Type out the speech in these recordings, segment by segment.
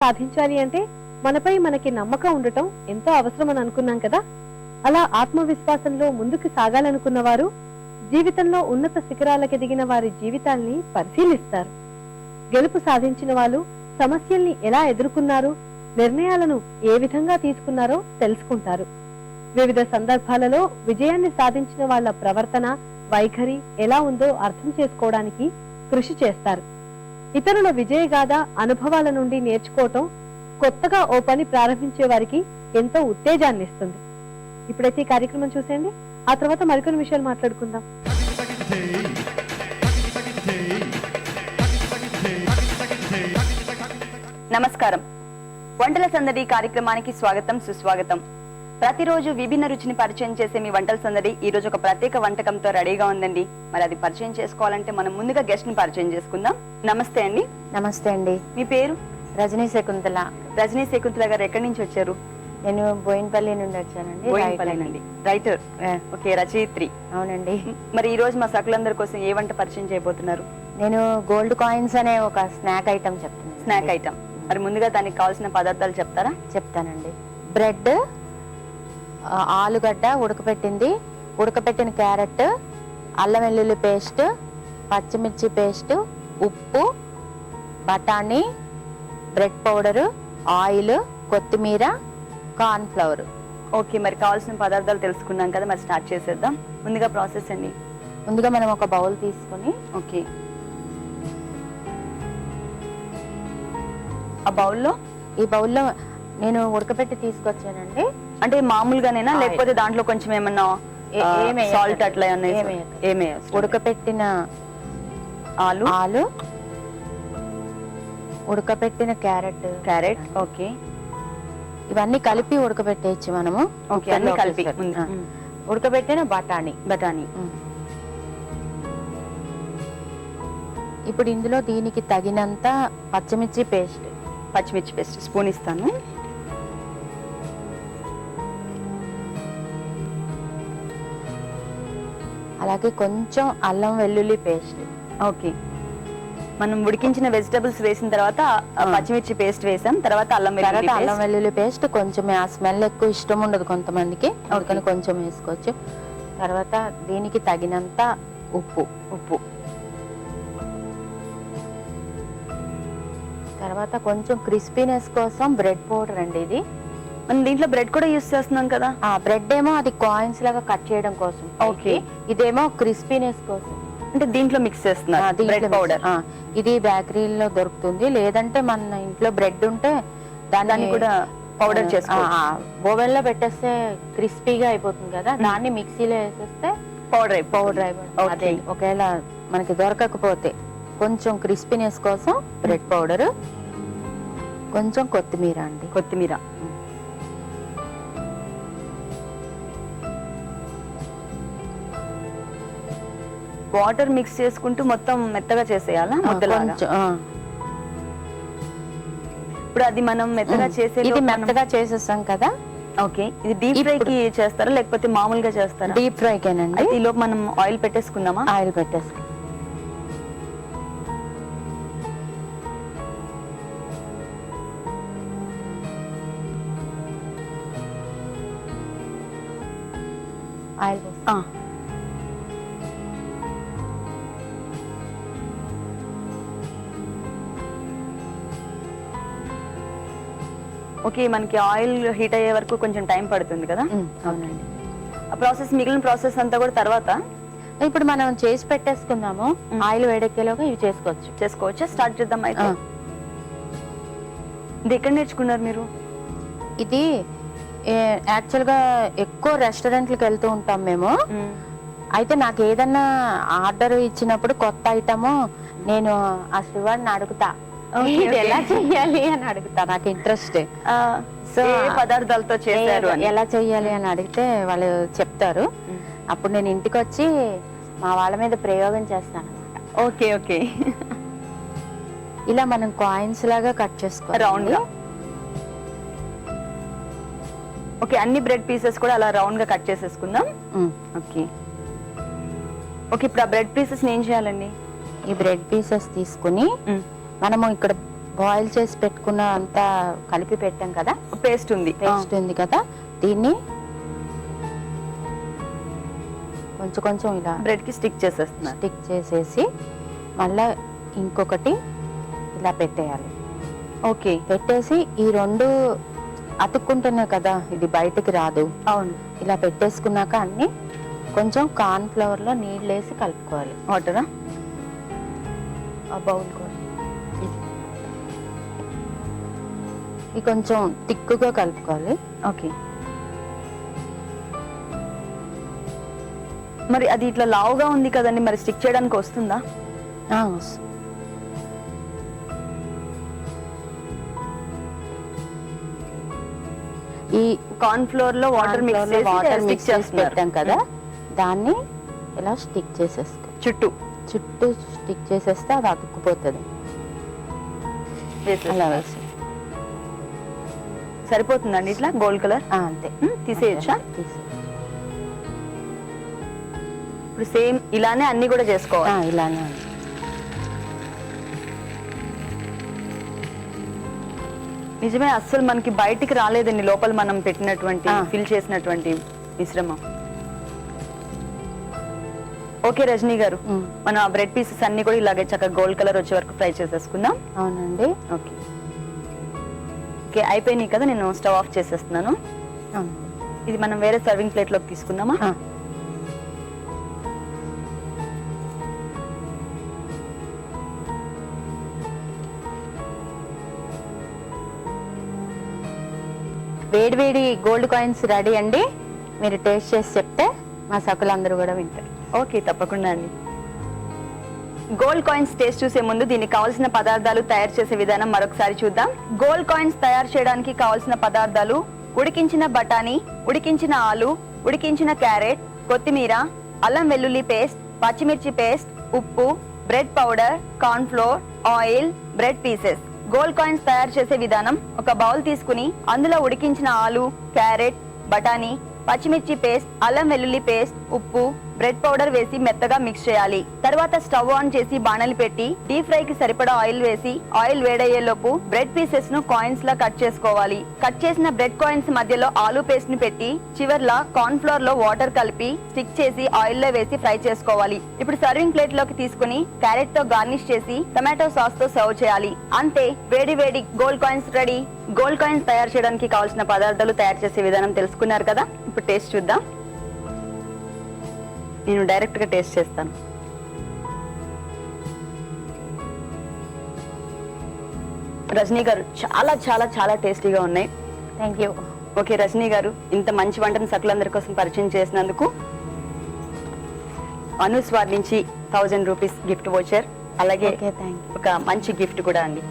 సాధించాలి అంటే మనపై మనకి నమ్మకం ఉండటం ఎంతో అవసరమని అనుకున్నాం కదా. అలా ఆత్మవిశ్వాసంలో ముందుకు సాగాలనుకున్న వారు జీవితంలో ఉన్నత శిఖరాలకు ఎదిగిన వారి జీవితాల్ని పరిశీలిస్తారు. గెలుపు సాధించిన వాళ్ళు సమస్యల్ని ఎలా ఎదుర్కొన్నారు, నిర్ణయాలను ఏ విధంగా తీసుకున్నారో తెలుసుకుంటారు. వివిధ సందర్భాలలో విజయాన్ని సాధించిన వాళ్ళ ప్రవర్తన, వైఖరి ఎలా ఉందో అర్థం చేసుకోవడానికి కృషి చేస్తారు. ఇతరుల విజయగాథ, అనుభవాల నుండి నేర్చుకోవటం కొత్తగా ఓ పని ప్రారంభించే వారికి ఎంతో ఉత్తేజాన్ని ఇస్తుంది. ఇప్పుడైతే ఈ కార్యక్రమం చూసేయండి, ఆ తర్వాత మరికొన్ని విషయాలు మాట్లాడుకుందాం. నమస్కారం. వంటల సందడి కార్యక్రమానికి స్వాగతం, సుస్వాగతం. ప్రతిరోజు విభిన్న రుచిని పరిచయం చేసే మీ వంటల సందడి ఈ రోజు ఒక ప్రత్యేక వంటకంతో రెడీగా ఉందండి. మరి అది పరిచయం చేసుకోవాలంటే మనం ముందుగా గెస్ట్ ని పరిచయం చేసుకుందాం. నమస్తే అండి. నమస్తే అండి. మీ పేరు? రజనీ శకుంతల. రజనీ శకుంతల గారు ఎక్కడి నుంచి వచ్చారు? నేను బోయిన్పల్లి నుండి వచ్చానండి. బోయిన్పల్లి నుండి. రైటర్. ఓకే, రచయిత్రి. అవునండి. మరి ఈ రోజు మా సకులందరి కోసం ఏ వంట పరిచయం చేయబోతున్నారు? నేను గోల్డ్ కాయిన్స్ అనే ఒక స్నాక్ ఐటమ్ చెప్తాను. Snack item. మరి ముందుగా దానికి కావాల్సిన పదార్థాలు చెప్తారా? చెప్తానండి. బ్రెడ్, ఆలుగడ్డ ఉడకపెట్టింది, ఉడకపెట్టిన క్యారెట్, అల్లం వెల్లుల్లి పేస్ట్, పచ్చిమిర్చి పేస్ట్, ఉప్పు, బఠానీ, బ్రెడ్ పౌడరు, ఆయిల్, కొత్తిమీర, కార్న్ ఫ్లవర్. ఓకే, మరి కావాల్సిన పదార్థాలు తెలుసుకున్నాం కదా, మరి స్టార్ట్ చేసేద్దాం. ముందుగా ప్రాసెస్ అండి. ముందుగా మనం ఒక బౌల్ తీసుకొని, ఓకే, ఆ బౌల్లో, ఈ బౌల్లో నేను ఉడకపెట్టి తీసుకొచ్చానండి. అంటే మామూలుగానేనా, లేకపోతే దాంట్లో కొంచెం ఏమన్నా సాల్ట్ అట్లా ఏమే? ఉడకపెట్టిన ఆలు, ఉడకపెట్టిన క్యారెట్, ఓకే, ఇవన్నీ కలిపి ఉడకబెట్టేయచ్చు మనము. ఓకే, అన్ని కలిపి. ఉడకబెట్టిన బఠానీ. ఇప్పుడు ఇందులో దీనికి తగినంత పచ్చిమిర్చి పేస్ట్ స్పూన్ ఇస్తాను. అలాగే కొంచెం అల్లం వెల్లుల్లి పేస్ట్. ఓకే, మనం ఉడికించిన వెజిటబుల్స్ వేసిన తర్వాత పచ్చిమిర్చి పేస్ట్ వేసాం, తర్వాత అల్లం వెల్లుల్లి పేస్ట్. కొంచెం ఆ స్మెల్ ఎక్కువ ఇష్టం ఉండదు కొంతమందికి, అందుకని కొంచెం వేసుకోవచ్చు. తర్వాత దీనికి తగినంత ఉప్పు. తర్వాత కొంచెం క్రిస్పీనెస్ కోసం బ్రెడ్ పౌడర్ అండి. ఇది మనం దీంట్లో బ్రెడ్ కూడా యూస్ చేస్తున్నాం కదా. బ్రెడ్ ఏమో అది కాయిన్స్ లాగా కట్ చేయడం కోసం. ఓకే, ఇదేమో క్రిస్పీనెస్ కోసం. అంటే దీంట్లో మిక్స్ చేస్తున్నారు బ్రెడ్ పౌడర్. ఇది బేకరీలో దొరుకుతుంది, లేదంటే మన ఇంట్లో బ్రెడ్ ఉంటే దాన్ని కూడా పౌడర్ చేసుకోవచ్చు. ఓవెన్ లో పెట్టేస్తే క్రిస్పీగా అయిపోతుంది కదా, దాన్ని మిక్సీలో వేసేస్తే పౌడర్ అయిపోతుంది. అదే ఒకవేళ మనకి దొరకకపోతే కొంచెం క్రిస్పీనెస్ కోసం బ్రెడ్ పౌడర్, కొంచెం కొత్తిమీర. వాటర్ మిక్స్ చేసుకుంటూ మొత్తం మెత్తగా చేసేయాలా ముద్దలాగా? ఇప్పుడు అది మనం మెత్తగా మెత్తగా చేసేస్తాం కదా. ఓకే, ఇది డీప్ ఫ్రై కి చేస్తారా లేకపోతే మామూలుగా చేస్తారా? డీప్ ఫ్రై కేనండి. అయితే ఈలోపు మనం ఆయిల్ పెట్టేసుకుందామా? ఆయిల్ పెట్టేసుకుందాం. ఆయిల్ ఓకే, మనకి ఆయిల్ హీట్ అయ్యే వరకు కొంచెం టైం పడుతుంది కదా. అవునండి. ఆ ప్రాసెస్, మిగిలిన ప్రాసెస్ అంతా కూడా తర్వాత ఇప్పుడు మనం చేసి పెట్టేసుకుందాము. ఆయిల్ వేడెక్కేలోగా ఇవి చేసుకోవచ్చు. స్టార్ట్ చేద్దాం. అయితే ఇది ఎక్కడ నేర్చుకున్నారు మీరు? ఇది యాక్చువల్ గా ఎక్కువ రెస్టారెంట్లకు వెళ్తూ ఉంటాం మేము. అయితే నాకు ఏదన్నా ఆర్డర్ ఇచ్చినప్పుడు కొత్త ఐటమ్ నేను ఆ స్టూవర్ని అడుగుతా, ఎలా చెయ్యాలి అని అడుగుతా. నాకు ఇంట్రెస్ట్. సో పదార్థాలతో చేశారు ఎలా చెయ్యాలి అని అడిగితే వాళ్ళు చెప్తారు. అప్పుడు నేను ఇంటికి వచ్చి మా వాళ్ళ మీద ప్రయోగం చేస్తాను అనమాట. ఓకే, ఇలా మనం కాయిన్స్ లాగా కట్ చేసుకోవాలి రౌండ్ గా. ఓకే, అన్ని బ్రెడ్ పీసెస్ కూడా అలా రౌండ్ గా కట్ చేసేసుకుందాం. ఓకే, ఇప్పుడు ఆ బ్రెడ్ పీసెస్ ఏం చేయాలండి? ఈ బ్రెడ్ పీసెస్ తీసుకుని మనము ఇక్కడ బాయిల్ చేసి పెట్టుకున్న అంతా కలిపి పెట్టాం కదా, పేస్ట్ ఉంది. పేస్ట్ ఉంది కదా, దీన్ని కొంచెం కొంచెం ఇలా బ్రెడ్ కి స్టిక్ చేసేస్తున్నారు. స్టిక్ చేసేసి మళ్ళా ఇంకొకటి ఇలా పెట్టేయాలి. ఓకే, పెట్టేసి ఈ రెండు అతుక్కుంటున్నాయి కదా, ఇది బయటికి రాదు. అవును. ఇలా పెట్టేసుకున్నాక అన్ని కొంచెం కార్న్ ఫ్లవర్ లో నీళ్ళు వేసి కలుపుకోవాలి. వాటరా? ఆ బౌల్ కూడా ఇది కొంచెం తిక్కుగా కలుపుకోవాలి. ఓకే, మరి అది ఇట్లా లావుగా ఉంది కదండి, మరి స్టిక్ చేయడానికి వస్తుందా? వస్తుంది. ఈ కార్న్ ఫ్లోర్ లో వాటర్ మిక్స్ చేసి పెట్టాం కదా, దాన్ని ఇలా స్టిక్ చేసేసుకో. చుట్టూ స్టిక్ చేసేస్తే అది అతుక్కుపోతుంది. అలా వేసి సరిపోతుందండి. ఇట్లా గోల్డ్ కలర్ అంతే. తీసేయచ్చా? ఇప్పుడు సేమ్ ఇలానే అన్ని కూడా చేసుకోవాలి. ఇలానే నిజమే, అస్సలు మనకి బయటికి రాలేదండి లోపల మనం పెట్టినటువంటి ఫిల్ చేసినటువంటి మిశ్రమం. ఓకే రజనీ గారు, మనం ఆ బ్రెడ్ పీసెస్ అన్ని కూడా ఇలాగే చక్కగా గోల్డ్ కలర్ వచ్చే వరకు ఫ్రై చేసేసుకుందాం. అవునండి. ఓకే ఓకే, అయిపోయినాయి కదా, నేను స్టవ్ ఆఫ్ చేసేస్తున్నాను. ఇది మనం వేరే సర్వింగ్ ప్లేట్ లోకి తీసుకుందామా? వేడి గోల్డ్ కాయిన్స్ రెడీ అండి. మీరు టేస్ట్ చేసి చెప్తే మా సకులందరూ కూడా వింటారు. ఓకే, తప్పకుండా అండి. గోల్డ్ కాయిన్స్ టేస్ట్ చూసే ముందు దీనికి కావాల్సిన పదార్థాలు తయారు చేసే విధానం మరొకసారి చూద్దాం. గోల్డ్ కాయిన్స్ తయారు చేయడానికి కావాల్సిన పదార్థాలు: ఉడికించిన బఠానీ, ఉడికించిన ఆలు, ఉడికించిన క్యారెట్, కొత్తిమీర, అల్లం వెల్లుల్లి పేస్ట్, పచ్చిమిర్చి పేస్ట్, ఉప్పు, bread powder, corn flour, oil, bread pieces. Gold coins తయారు చేసే విధానం: ఒక బౌల్ తీసుకుని అందులో ఉడికించిన ఆలు, క్యారెట్, బఠానీ, పచ్చిమిర్చి పేస్ట్, అల్లం వెల్లుల్లి పేస్ట్, ఉప్పు, బ్రెడ్ పౌడర్ వేసి మెత్తగా మిక్స్ చేయాలి. తర్వాత స్టవ్ ఆన్ చేసి బాణలి పెట్టి డీప్ ఫ్రై కి సరిపడా ఆయిల్ వేసి ఆయిల్ వేడయ్యేలోపు బ్రెడ్ పీసెస్ ను కాయిన్స్ లా కట్ చేసుకోవాలి. కట్ చేసిన బ్రెడ్ కాయిన్స్ మధ్యలో ఆలు పేస్ట్ ని పెట్టి చివర్లా కార్న్ ఫ్లోర్ లో వాటర్ కలిపి స్టిక్ చేసి ఆయిల్ లో వేసి ఫ్రై చేసుకోవాలి. ఇప్పుడు సర్వింగ్ ప్లేట్ లోకి తీసుకుని క్యారెట్ తో గార్నిష్ చేసి టమాటో సాస్ తో సర్వ్ చేయాలి. అంతే, వేడి gold coins ready. Gold coins తయారు చేయడానికి కావాల్సిన పదార్థాలు తయారు చేసే విధానం తెలుసుకున్నారు కదా, ఇప్పుడు టేస్ట్ చూద్దాం. నేను డైరెక్ట్ గా టేస్ట్ చేస్తాను. రజనీ గారు, చాలా చాలా చాలా టేస్టీగా ఉన్నాయి. Thank you. ఓకే రజనీ గారు, ఇంత మంచి వంటను సకులందరి కోసం పరిచయం చేసినందుకు అనుస్వార్ నుంచి 1000 రూపీస్ గిఫ్ట్ వోచర్, అలాగే ఒక మంచి గిఫ్ట్ కూడా అండి.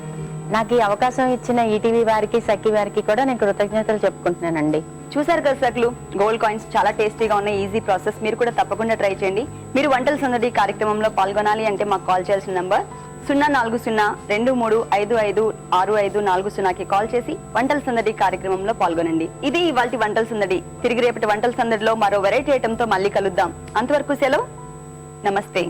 నాకు ఈ అవకాశం ఇచ్చిన ఈటీవీ వారికి, సఖి వారికి కూడా నేను కృతజ్ఞతలు చెప్పుకుంటున్నానండి. చూసారు కదా సకులు, గోల్డ్ కాయిన్స్ చాలా టేస్టీగా ఉన్నాయి. ఈజీ ప్రాసెస్, మీరు కూడా తప్పకుండా ట్రై చేయండి. మీరు వంటల సందడి కార్యక్రమంలో పాల్గొనాలి అంటే మాకు కాల్ చేయాల్సిన నంబర్ 040-23565640కి కాల్ చేసి వంటల సందడి కార్యక్రమంలో పాల్గొనండి. ఇది ఇవాల్టి వంటల సందడి. తిరిగి రేపటి వంటల సందడిలో మరో వెరైటీ ఐటమ్ తో మళ్ళీ కలుద్దాం. అంతవరకు సెలవు. నమస్తే.